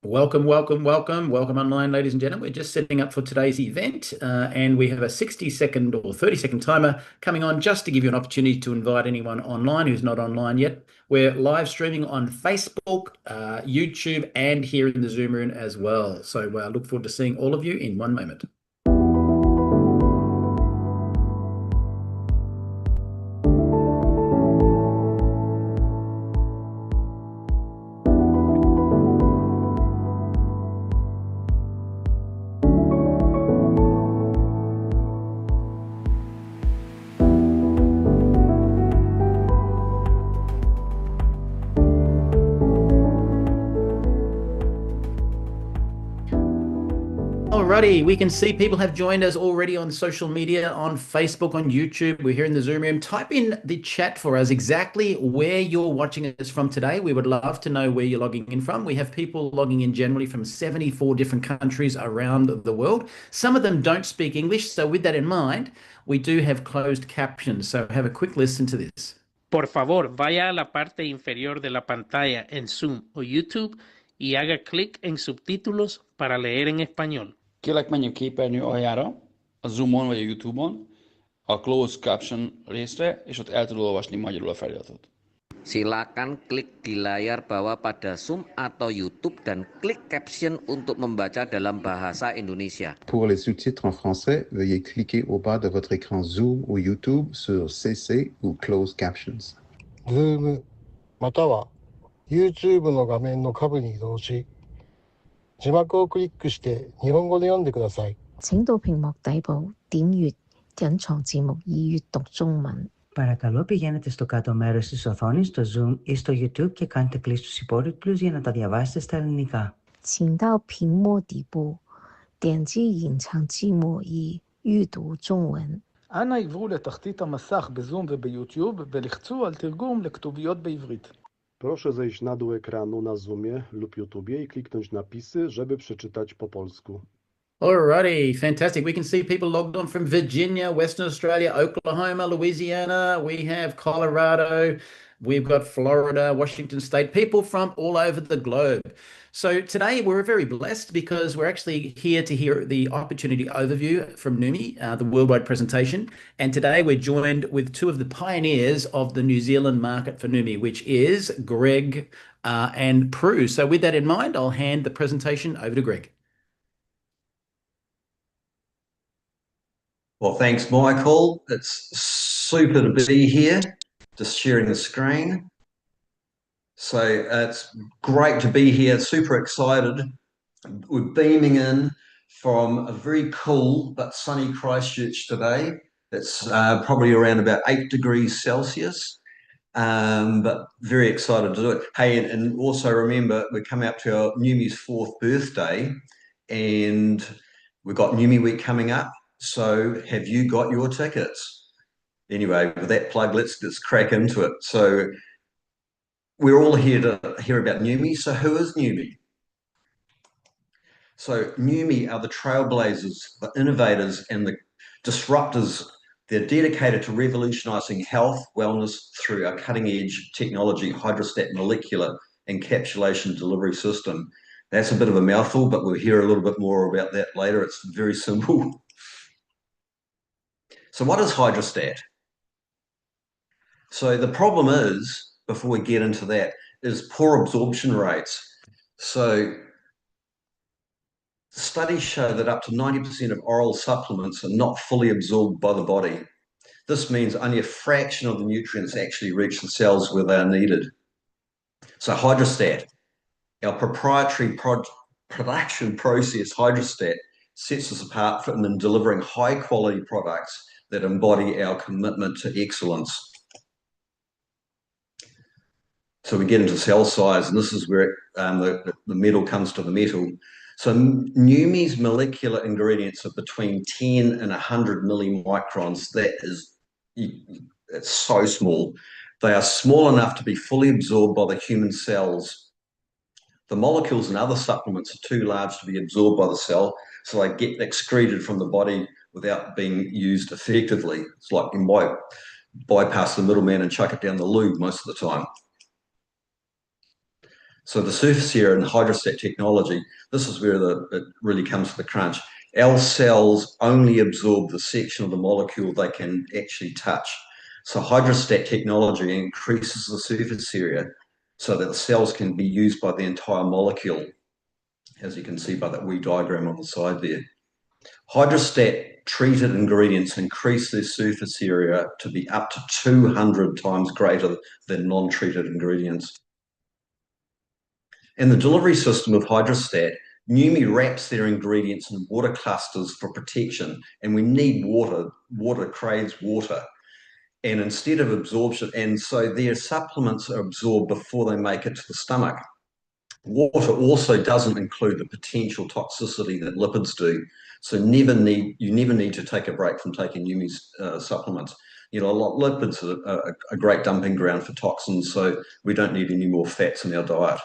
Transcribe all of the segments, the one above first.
Welcome, welcome, welcome, welcome online, ladies and gentlemen. We're just setting up for today's event, and we have a 60-second or 30-second timer coming on just to give you an opportunity to invite anyone online who's not online yet. We're live streaming on Facebook, YouTube, and here in the Zoom room as well. So look forward to seeing all of you in one moment. Alrighty, we can see people have joined us already on social media, on Facebook, on YouTube. We're here in the Zoom room. Type in the chat for us exactly where you're watching us from today. We would love to know where you're logging in from. We have people logging in generally from 74 different countries around the world. Some of them don't speak English, so with that in mind, we do have closed captions. So have a quick listen to this. Por favor, vaya a la parte inferior de la pantalla en Zoom o YouTube y haga clic en subtítulos para leer en español. Kérlek menjünk képernyő aljára, a Zoomon vagy a YouTube-on, a Closed Caption részre, és ott el tud olvasni magyarul a feliratot. Silakan klik di layar bawah pada Zoom atau YouTube dan klik caption untuk membaca dalam bahasa Indonesia. Pour les sous-titres en français, veuillez cliquer au bas de votre écran Zoom ou YouTube sur CC ou Closed Captions. Zoom または YouTube の画面の下部に移動し、字幕をクリックして日本語で読んでください。請到屏幕底部點閱隱藏字幕以閱讀中文。Παρακαλώ πηγαίνετε στο κάτω μέρος της οθόνης, στο Zoom ή στο YouTube και κάντε κλικ στους υπότιτλους για να τα διαβάσετε στα ελληνικά. 請到屏幕底部點擊隱藏字幕以閱讀中文. אנא עברו לתחתית המסך בזום וביוטיוב ולחצו על תרגום לכתוביות בעברית. Proszę zejść na dół ekranu na Zoomie lub YouTubie i kliknąć napisy, żeby przeczytać po polsku. Alrighty, fantastic. We can see people logged on from Virginia, Western Australia, Oklahoma, Louisiana. We have Colorado. We've got Florida, Washington State, people from all over the globe. So today we're very blessed because we're actually here to hear the opportunity overview from Neumi, the worldwide presentation. And today we're joined with two of the pioneers of the New Zealand market for Neumi, which is Greg and Prue. So with that in mind, I'll hand the presentation over to Greg. Well, thanks, Michael. It's super to be here, just sharing the screen. So it's great to be here, super excited. We're beaming in from a very cool but sunny Christchurch today. It's probably around about 8 degrees Celsius, but very excited to do it. Hey, and also remember, we're coming up to our Neumi's 4th birthday, and we've got Neumi Week coming up. So have you got your tickets? Anyway, with that plug, let's crack into it. So we're all here to hear about Neumi. So who is Neumi? So Neumi are the trailblazers, the innovators, and the disruptors. They're dedicated to revolutionizing health, wellness through our cutting-edge technology, hydrostat molecular encapsulation delivery system. That's a bit of a mouthful, but we'll hear a little bit more about that later. It's very simple. So what is hydrostat? So the problem is, before we get into that, is poor absorption rates. So studies show that up to 90% of oral supplements are not fully absorbed by the body. This means only a fraction of the nutrients actually reach the cells where they are needed. So hydrostat, our proprietary production process, hydrostat, sets us apart from delivering high quality products that embody our commitment to excellence. So we get into cell size, and this is where the metal comes to the metal. So Neumi's molecular ingredients are between 10 and 100 millimicrons. That is, it's so small. They are small enough to be fully absorbed by the human cells. The molecules in other supplements are too large to be absorbed by the cell, so they get excreted from the body without being used effectively. It's like you might bypass the middleman and chuck it down the loo most of the time. So the surface area and hydrostat technology, this is where it really comes to the crunch. Our cells only absorb the section of the molecule they can actually touch. So hydrostat technology increases the surface area so that the cells can be used by the entire molecule, as you can see by that wee diagram on the side there. Hydrostat treated ingredients increase their surface area to be up to 200 times greater than non-treated ingredients. In the delivery system of hydrostat, Neumi wraps their ingredients in water clusters for protection, and we need water. Water craves water. And instead of absorption, and so their supplements are absorbed before they make it to the stomach. Water also doesn't include the potential toxicity that lipids do. So you never need to take a break from taking Neumi's supplements. You know, lipids are a great dumping ground for toxins, so we don't need any more fats in our diet.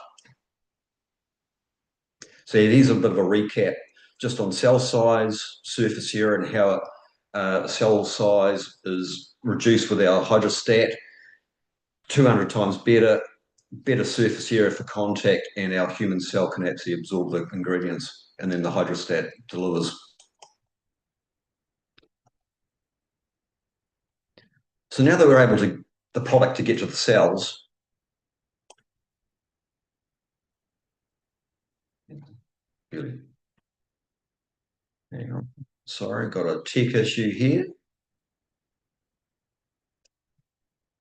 So it is a bit of a recap just on cell size, surface area, and how cell size is reduced with our hydrostat, 200 times better surface area for contact, and our human cell can actually absorb the ingredients, and then the hydrostat delivers. So now that we're able to, the product to get to the cells, hang on, sorry, got a tech issue here.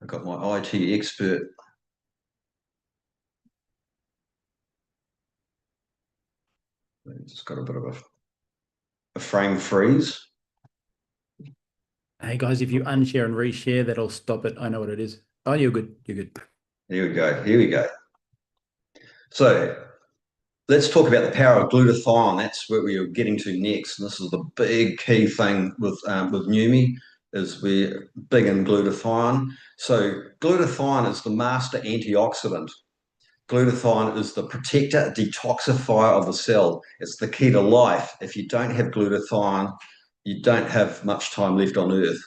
I've got my IT expert. Just got a bit of a frame freeze. Hey guys, if you unshare and reshare, that'll stop it. I know what it is. Oh, you're good. You're good. Here we go. Here we go. So let's talk about the power of glutathione. That's what we are getting to next. And this is the big key thing with Neumi, is we're big in glutathione. So glutathione is the master antioxidant. Glutathione is the protector, detoxifier of the cell. It's the key to life. If you don't have glutathione, you don't have much time left on Earth.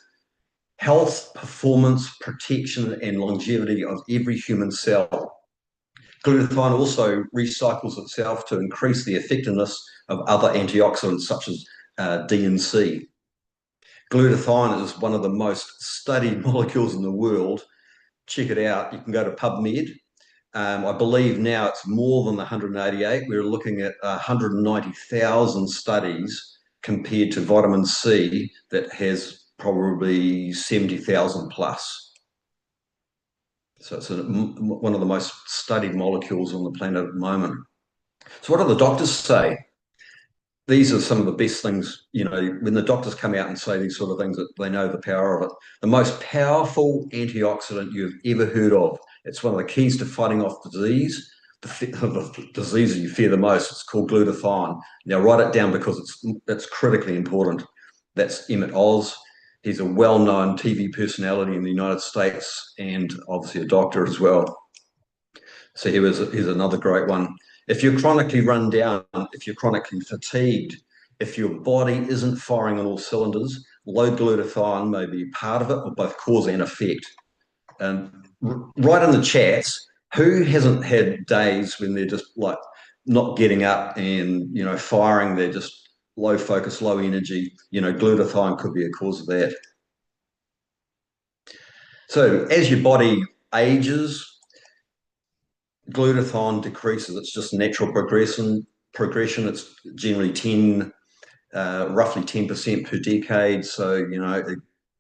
Health, performance, protection, and longevity of every human cell. Glutathione also recycles itself to increase the effectiveness of other antioxidants such as D and C. Glutathione is one of the most studied molecules in the world. Check it out. You can go to PubMed. I believe now it's more than 188. We're looking at 190,000 studies compared to vitamin C that has probably 70,000 plus. So it's one of the most studied molecules on the planet at the moment. So what do the doctors say? These are some of the best things, you know, when the doctors come out and say these sort of things, that they know the power of it. The most powerful antioxidant you've ever heard of. It's one of the keys to fighting off disease, the disease you fear the most. It's called glutathione. Now write it down because it's critically important. That's Emmett Oz. He's a well-known TV personality in the United States and obviously a doctor as well. So here's another great one. If you're chronically run down, if you're chronically fatigued, if your body isn't firing on all cylinders, low glutathione may be part of it, or both cause and effect. And right in the chats, who hasn't had days when they're just like not getting up and, you know, firing, they're just low focus, low energy? You know, glutathione could be a cause of that. So as your body ages, glutathione decreases. It's just natural progression. It's generally roughly 10% per decade. So, you know,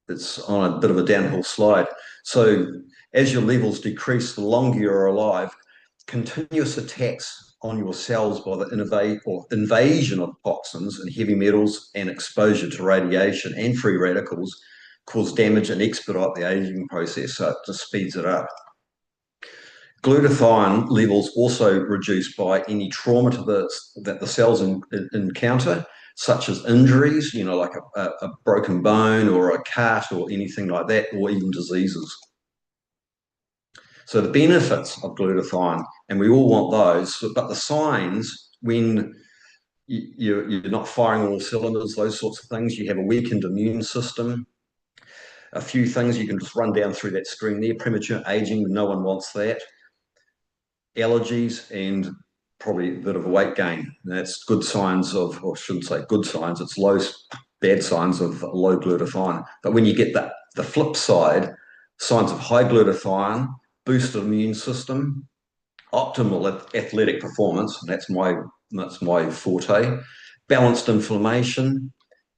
it's on a bit of a downhill slide. So as your levels decrease, the longer you're alive, continuous attacks on your cells by the invasion of toxins and heavy metals and exposure to radiation and free radicals cause damage and expedite the aging process. So it just speeds it up. Glutathione levels also reduced by any trauma that the cells encounter, such as injuries, you know, like a broken bone or a cut or anything like that, or even diseases. So the benefits of glutathione, and we all want those, but the signs when you're not firing on all cylinders, those sorts of things, you have a weakened immune system. A few things you can just run down through that screen there. Premature aging, no one wants that. allergies, and probably a bit of a weight gain. And that's good signs of, or I shouldn't say good signs, it's bad signs of low glutathione. But when you get the flip side, signs of high glutathione, boosted immune system, optimal athletic performance, and that's my forte, balanced inflammation,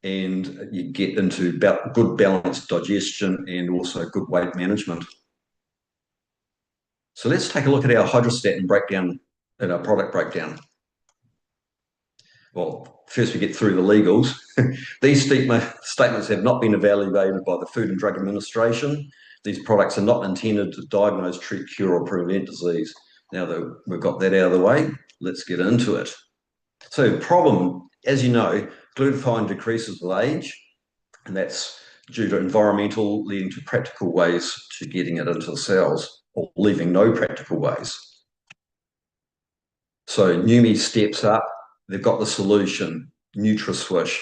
and you get into good balanced digestion and also good weight management. So let's take a look at our hydrostat and breakdown, and our product breakdown. Well, first we get through the legals. These statements have not been evaluated by the Food and Drug Administration. These products are not intended to diagnose, treat, cure, or prevent disease. Now that we've got that out of the way, let's get into it. So the problem, as you know, glutathione decreases with age, and that's due to environmental leading to practical ways to getting it into the cells, or leaving no practical ways. So Neumi steps up. They've got the solution, NutraSwish.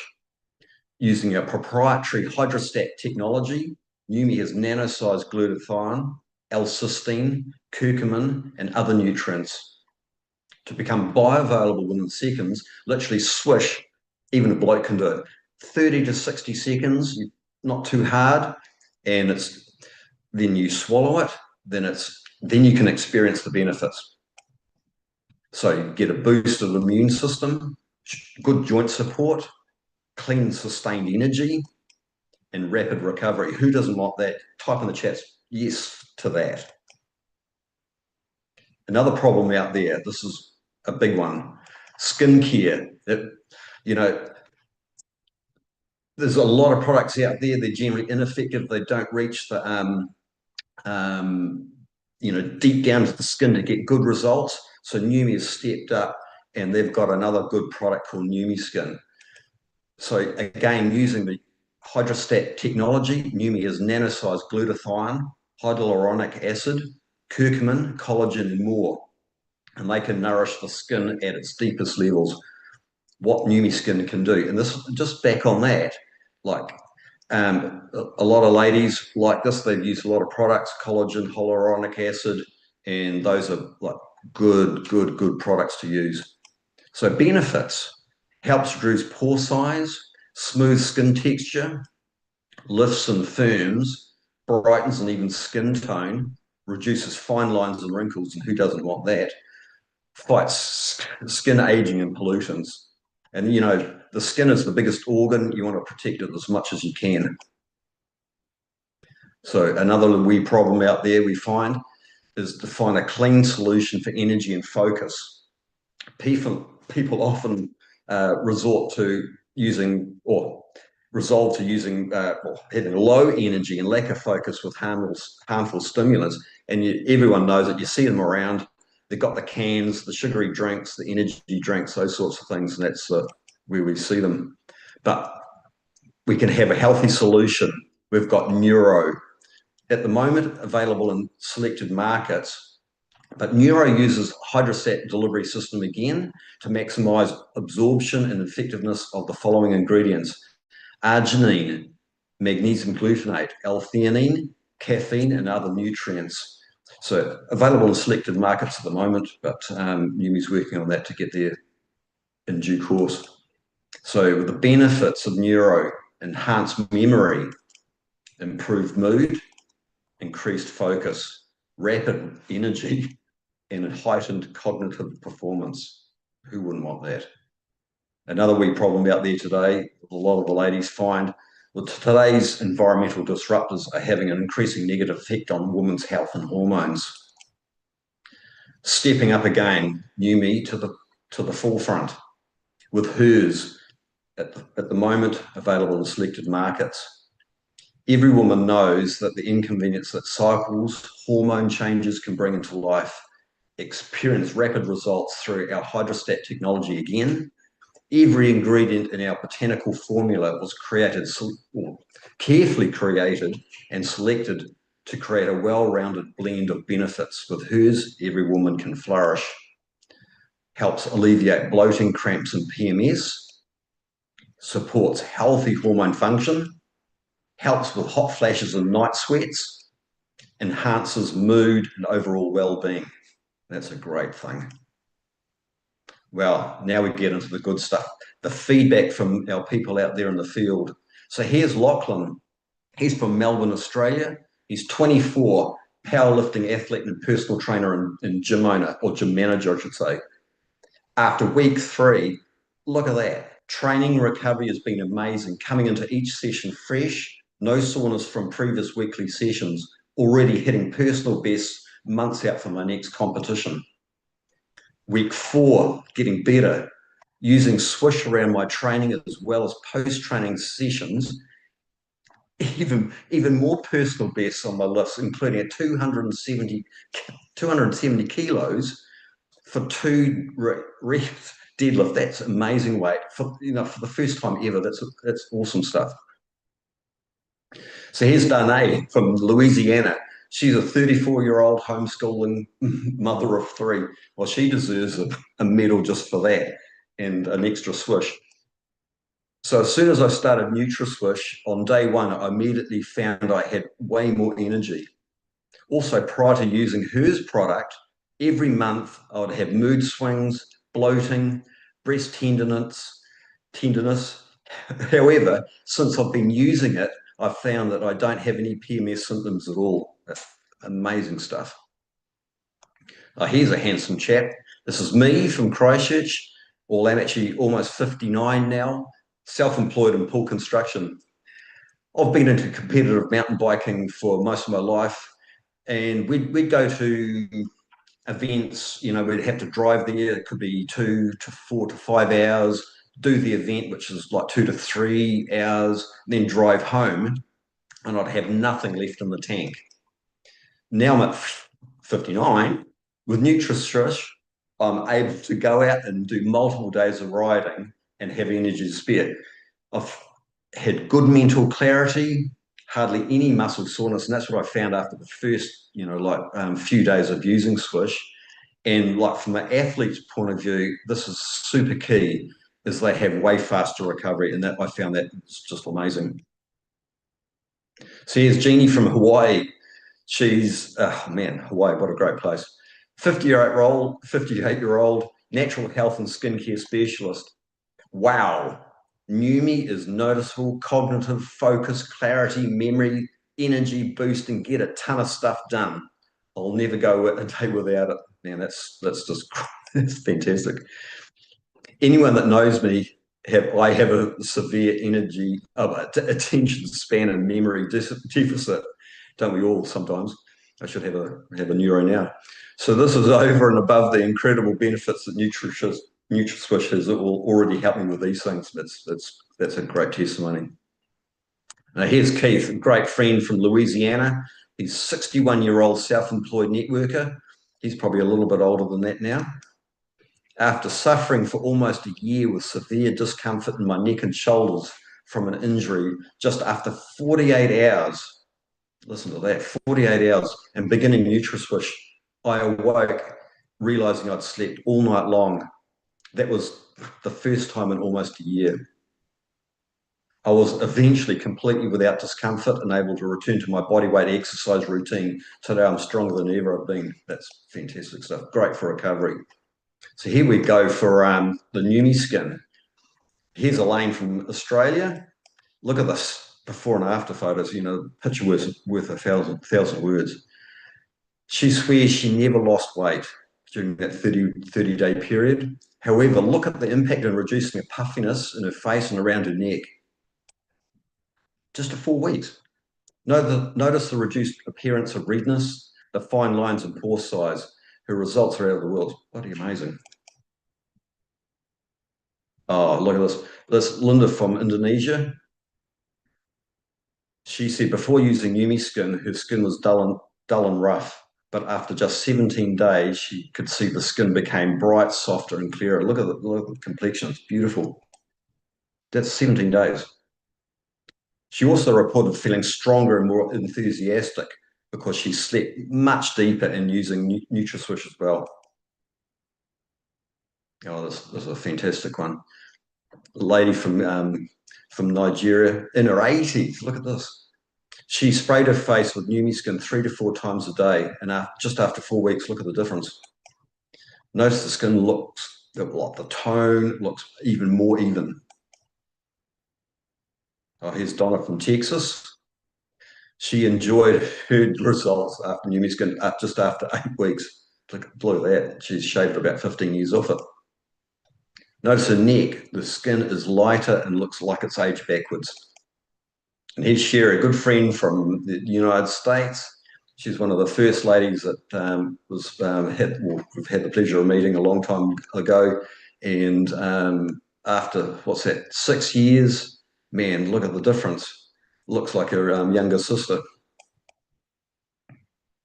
Using a proprietary hydrostat technology, Neumi has nano-sized glutathione, L-cysteine, curcumin, and other nutrients to become bioavailable within seconds. Literally swish, even a bloke can do it. 30 to 60 seconds, not too hard, and then you swallow it, then you can experience the benefits. So you get a boosted immune system, good joint support, clean sustained energy, and rapid recovery. Who doesn't want that? Type in the chats, yes to that. Another problem out there, this is a big one, skincare. There's a lot of products out there, they're generally ineffective, they don't reach the deep down to the skin to get good results. So Neumi has stepped up, and they've got another good product called Neumi Skin. So again, using the hydrostat technology, Neumi has nano-sized glutathione, hyaluronic acid, curcumin, collagen, and more. And they can nourish the skin at its deepest levels. What Neumi Skin can do. And this, just back on that, like a lot of ladies like this, they've used a lot of products, collagen, hyaluronic acid, and those are like good products to use. So benefits: helps reduce pore size, smooth skin texture, lifts and firms, brightens and evens skin tone, reduces fine lines and wrinkles, and who doesn't want that? Fights skin aging and pollutants. And the skin is the biggest organ. You want to protect it as much as you can. So another wee problem out there we find is to find a clean solution for energy and focus. People often resort to using, or resolve to using, having low energy and lack of focus with harmful stimulants. And everyone knows it. You see them around. They've got the cans, the sugary drinks, the energy drinks, those sorts of things, and that's where we see them. But we can have a healthy solution. We've got Neuro at the moment available in selected markets, but Neuro uses hydrostat delivery system again to maximize absorption and effectiveness of the following ingredients: arginine, magnesium glutamate, L-theanine, caffeine, and other nutrients. So available in selected markets at the moment, but Neumi's working on that to get there in due course. So the benefits of Neuro: enhanced memory, improved mood, increased focus, rapid energy, and heightened cognitive performance. Who wouldn't want that? Another wee problem out there today, a lot of the ladies find, well, today's environmental disruptors are having an increasing negative effect on women's health and hormones. Stepping up again, Neumi to the forefront with hers at the moment available in selected markets. Every woman knows that the inconvenience that cycles, hormone changes can bring into life. Experience rapid results through our hydrostat technology again. Every ingredient in our botanical formula was carefully created and selected to create a well-rounded blend of benefits. With hers, every woman can flourish. Helps alleviate bloating, cramps, and PMS. Supports healthy hormone function. Helps with hot flashes and night sweats. Enhances mood and overall well-being. That's a great thing. Well, now we get into the good stuff. The feedback from our people out there in the field. So here's Lachlan. He's from Melbourne, Australia. He's 24, powerlifting athlete and personal trainer and gym owner, or gym manager, I should say. After week 3, look at that. Training recovery has been amazing. Coming into each session fresh, no soreness from previous weekly sessions, already hitting personal bests months out for my next competition. Week 4, getting better, using Swish around my training as well as post-training sessions, even more personal bests on my list, including a 270 kilos for 2 reps deadlift. That's amazing weight for the first time ever. That's awesome stuff. So here's Danae from Louisiana. She's a 34-year-old homeschooling mother of 3. Well, she deserves a medal just for that and an extra Swish. So as soon as I started NutriSwish, on day 1, I immediately found I had way more energy. Also, prior to using hers product, every month I would have mood swings, bloating, breast tenderness. However, since I've been using it, I've found that I don't have any PMS symptoms at all. That's amazing stuff. Here's a handsome chap. This is me from Christchurch. Well, I'm actually almost 59 now, self-employed in pool construction. I've been into competitive mountain biking for most of my life, and we'd go to events, we'd have to drive there. It could be 2 to 4 to 5 hours, do the event, which is like 2 to 3 hours, then drive home, and I'd have nothing left in the tank. Now I'm at 59. With NutriSwish, I'm able to go out and do multiple days of riding and have energy to spare. I've had good mental clarity, hardly any muscle soreness, and that's what I found after the first, few days of using Swish. And from an athlete's point of view, this is super key, is they have way faster recovery, and that I found that it's just amazing. So here's Jeannie from Hawaii. She's, Hawaii, what a great place. 58-year-old natural health and skincare specialist. Wow. Neumi is noticeable, cognitive, focus, clarity, memory, energy boost, and get a ton of stuff done. I'll never go a day without it. Man, that's just that's fantastic. Anyone that knows me, I have a severe attention span and memory deficit. Don't we all sometimes? I should have a neuro now. So this is over and above the incredible benefits that NutriSwish has already helped me with these things. That's a great testimony. Now here's Keith, a great friend from Louisiana. He's a 61-year-old self-employed networker. He's probably a little bit older than that now. After suffering for almost a year with severe discomfort in my neck and shoulders from an injury, just after 48 hours, listen to that, 48 hours, and beginning NutriSwish, I awoke realizing I'd slept all night long. That was the first time in almost a year. I was eventually completely without discomfort and able to return to my bodyweight exercise routine. Today I'm stronger than ever I've been. That's fantastic stuff. Great for recovery. So here we go for the Neumi skin. Here's Elaine from Australia. Look at this before and after photos. Picture worth 1,000 words. She swears she never lost weight during that 30-day period. However, look at the impact in reducing the puffiness in her face and around her neck. Just 4 weeks. Notice the reduced appearance of redness, the fine lines and pore size. Her results are out of the world. Bloody amazing. Oh, look at this. This Linda from Indonesia. She said before using Neumi skin, her skin was dull and rough. But after just 17 days, she could see the skin became bright, softer, and clearer. Look at the complexion. It's beautiful. That's 17 days. She also reported feeling stronger and more enthusiastic because she slept much deeper in using NutriSwish as well. Oh, this is a fantastic one. A lady from Nigeria in her 80s. Look at this. She sprayed her face with Neumi skin 3 to 4 times a day, and just after 4 weeks, look at the difference. Notice the skin looks, like the tone looks even more even. Oh, here's Donna from Texas. She enjoyed her results after Neumi Skin just after 8 weeks. Blew that. She's shaved about 15 years off it. Notice her neck. The skin is lighter and looks like it's aged backwards. And here's Sherry, a good friend from the United States. She's one of the first ladies that we've had the pleasure of meeting a long time ago. And after, 6 years, man, look at the difference. Looks like her younger sister.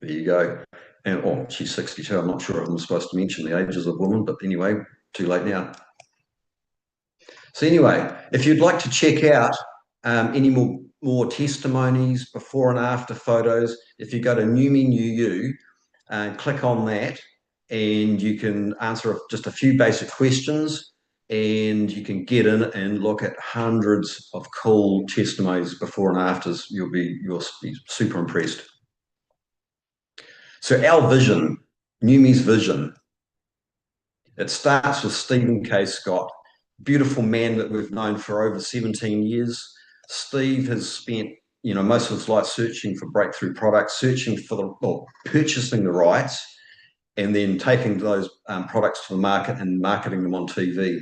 There you go. And she's 62. I'm not sure if I'm supposed to mention the ages of women, but anyway, too late now. So anyway, if you'd like to check out any more testimonies, before and after photos, if you go to Neumi New You, click on that, and you can answer just a few basic questions, and you can get in and look at hundreds of cool testimonies before and afters. You'll be super impressed. So our vision, Neumi's vision, it starts with Stephen K. Scott, beautiful man that we've known for over 17 years. Steve has spent, most of his life searching for breakthrough products, searching for purchasing the rights, and then taking those products to the market and marketing them on TV.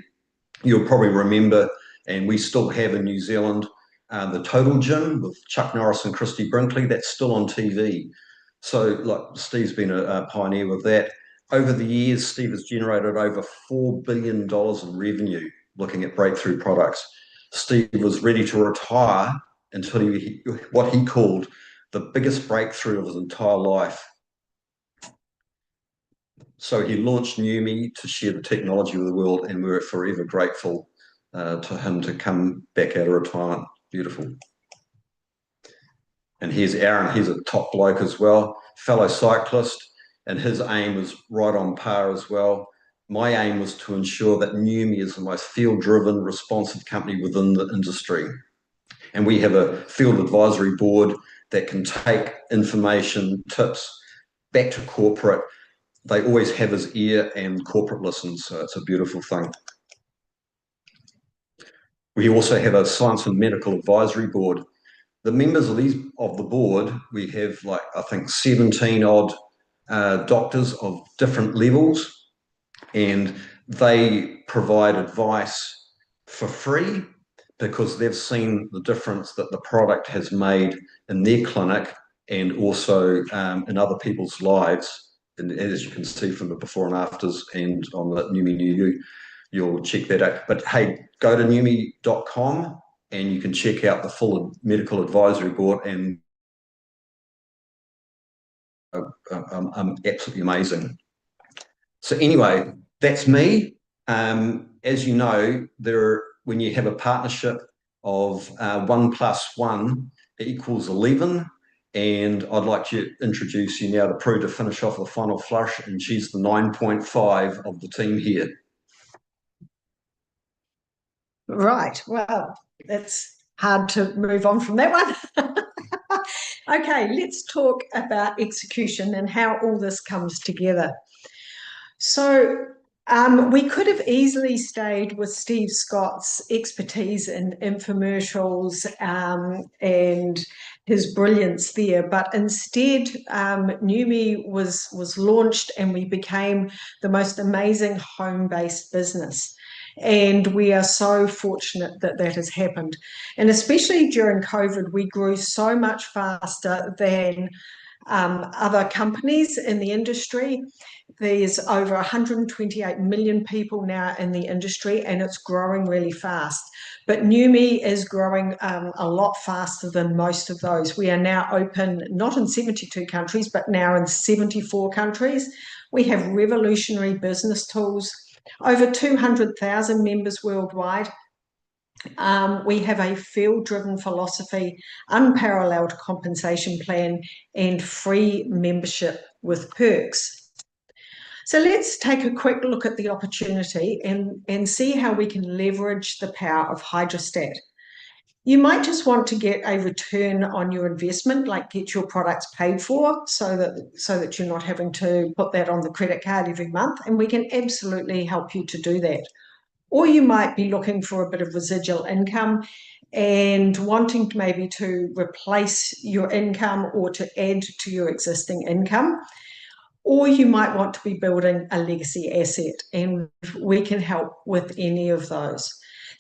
You'll probably remember, and we still have in New Zealand, the Total Gym with Chuck Norris and Christy Brinkley. That's still on TV. So, Steve's been a pioneer with that. Over the years, Steve has generated over $4 billion in revenue looking at breakthrough products. Steve was ready to retire until what he called the biggest breakthrough of his entire life. So he launched Neumi to share the technology with the world, and we're forever grateful to him to come back out of retirement. Beautiful. And here's Aaron. He's a top bloke as well, fellow cyclist, and his aim was right on par as well. My aim was to ensure that Neumi is the most field-driven, responsive company within the industry. And we have a field advisory board that can take information, tips back to corporate. They always have his ear, and corporate listens, so it's a beautiful thing. We also have a science and medical advisory board. The members of the board, we have I think 17 odd doctors of different levels, and they provide advice for free because they've seen the difference that the product has made in their clinic and also in other people's lives. And as you can see from the before and afters and on the Neumi New You, you'll check that out. But hey, go to neumi.com and you can check out the full medical advisory board, and absolutely amazing. So anyway, that's me. As you know, when you have a partnership of 1 + 1 equals 11. And I'd like to introduce you now to Prue to finish off the final flush, and she's the 9.5 of the team here. Right, well, that's hard to move on from that one. Okay, let's talk about execution and how all this comes together. So we could have easily stayed with Steve Scott's expertise in infomercials and his brilliance there, but instead Neumi was launched, and we became the most amazing home-based business. And we are so fortunate that that has happened. And especially during COVID, we grew so much faster than other companies in the industry. There's over 128 million people now in the industry, and it's growing really fast. But Neumi is growing a lot faster than most of those. We are now open not in 72 countries, but now in 74 countries. We have revolutionary business tools, over 200,000 members worldwide. We have a field-driven philosophy, unparalleled compensation plan, and free membership with perks. So let's take a quick look at the opportunity and see how we can leverage the power of hydrostat. You might just want to get a return on your investment, like get your products paid for so that you're not having to put that on the credit card every month, and we can absolutely help you to do that. Or you might be looking for a bit of residual income and wanting maybe to replace your income or to add to your existing income. Or you might want to be building a legacy asset, and we can help with any of those.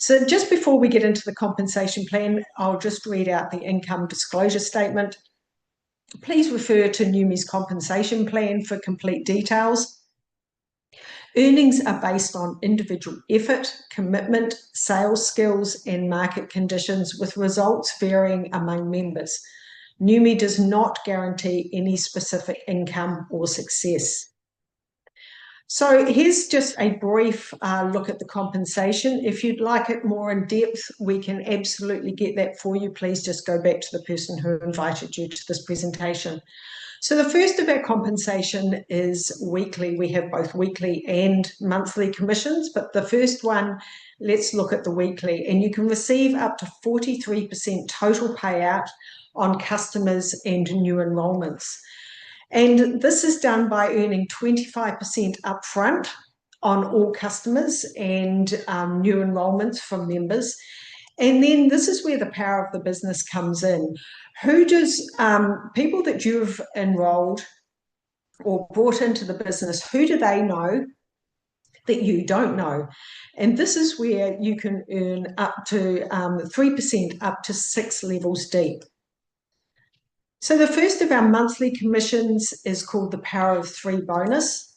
So just before we get into the compensation plan, I'll just read out the income disclosure statement. Please refer to Neumi's compensation plan for complete details. Earnings are based on individual effort, commitment, sales skills, and market conditions, with results varying among members. Neumi does not guarantee any specific income or success. So here's just a brief look at the compensation. If you'd like it more in depth, we can absolutely get that for you. Please just go back to the person who invited you to this presentation. So the first of our compensation is weekly. We have both weekly and monthly commissions, but the first one, let's look at the weekly. And you can receive up to 43% total payout on customers and new enrollments. And this is done by earning 25% upfront on all customers and new enrollments from members. And then this is where the power of the business comes in. Who does people that you've enrolled or brought into the business, who do they know that you don't know? And this is where you can earn up to 3% up to 6 levels deep. So the first of our monthly commissions is called the Power of 3 bonus.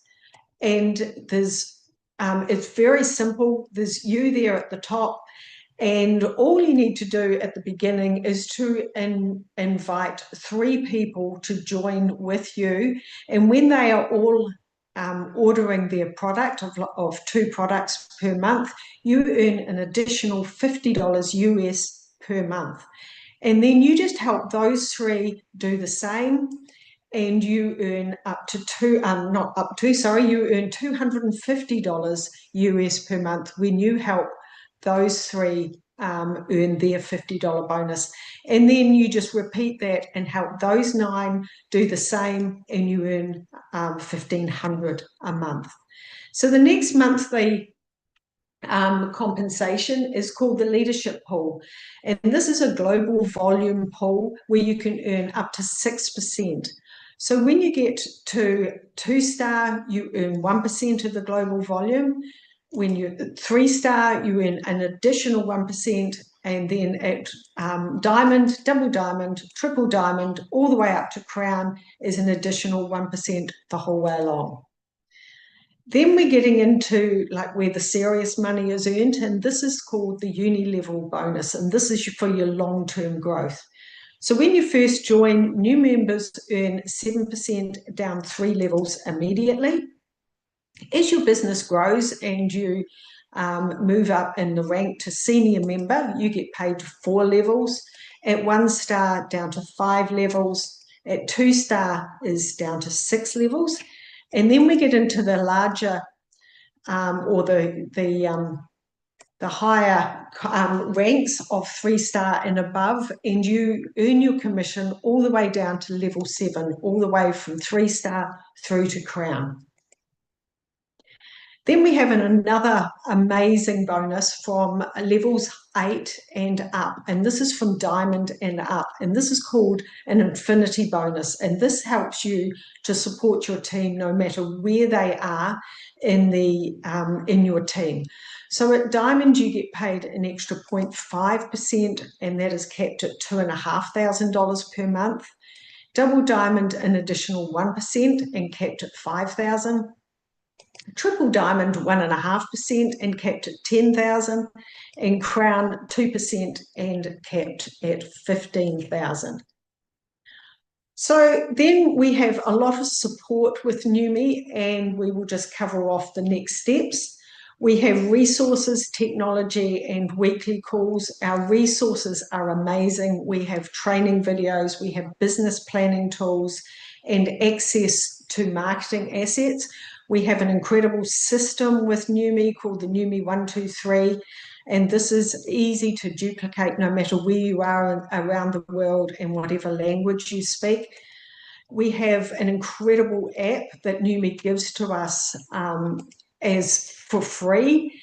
And it's very simple. There's you there at the top. And all you need to do at the beginning is to invite 3 people to join with you. And when they are all ordering their product of 2 products per month, you earn an additional $50 US per month. And then you just help those 3 do the same, and you earn you earn $250 US per month when you help those 3 earn their $50 bonus. And then you just repeat that and help those 9 do the same, and you earn $1,500 a month. So the next monthly compensation is called the leadership pool, and this is a global volume pool where you can earn up to 6%. So when you get to 2-star, you earn 1% of the global volume. When you're 3-star, you earn an additional 1%, and then at diamond, double diamond, triple diamond, all the way up to crown is an additional 1% the whole way along. Then we're getting into like where the serious money is earned, and this is called the uni level bonus, and this is for your long-term growth. So when you first join, new members earn 7% down 3 levels immediately. As your business grows and you move up in the rank to senior member, you get paid 4 levels. At 1-star, down to 5 levels. At 2-star is down to 6 levels. And then we get into the larger or the higher ranks of 3-star and above, and you earn your commission all the way down to level 7, all the way from 3-star through to crown. Then we have another amazing bonus from levels 8 and up, and this is from diamond and up, and this is called an infinity bonus, and this helps you to support your team no matter where they are in your team. So at diamond, you get paid an extra 0.5%, and that is capped at $2,500 per month. Double diamond, an additional 1% and capped at $5,000. Triple diamond, 1.5% and capped at $10,000, and crown 2% and capped at $15,000. So then we have a lot of support with Neumi, and we will just cover off the next steps. We have resources, technology, and weekly calls. Our resources are amazing. We have training videos, we have business planning tools, and access to marketing assets. We have an incredible system with Neumi called the Neumi 123, And this is easy to duplicate no matter where you are around the world and whatever language you speak. We have an incredible app that Neumi gives to us as for free.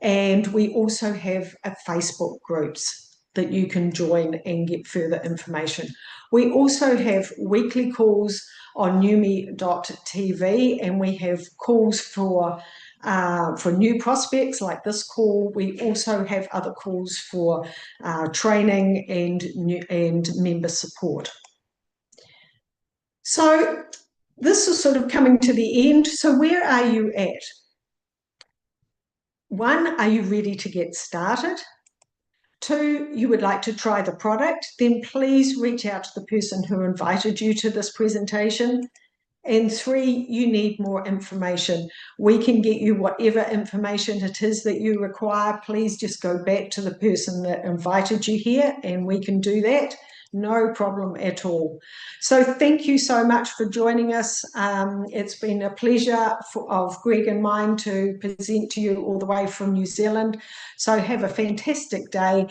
And we also have a Facebook groups that you can join and get further information. We also have weekly calls on neumi.tv, and we have calls for new prospects like this call. We also have other calls for training and member support. So this is sort of coming to the end. So where are you at? One, are you ready to get started? Two, you would like to try the product? Then please reach out to the person who invited you to this presentation. And three, you need more information. We can get you whatever information it is that you require. Please just go back to the person that invited you here and we can do that. No problem at all. So thank you so much for joining us. It's been a pleasure of Greg and mine to present to you all the way from New Zealand. So have a fantastic day.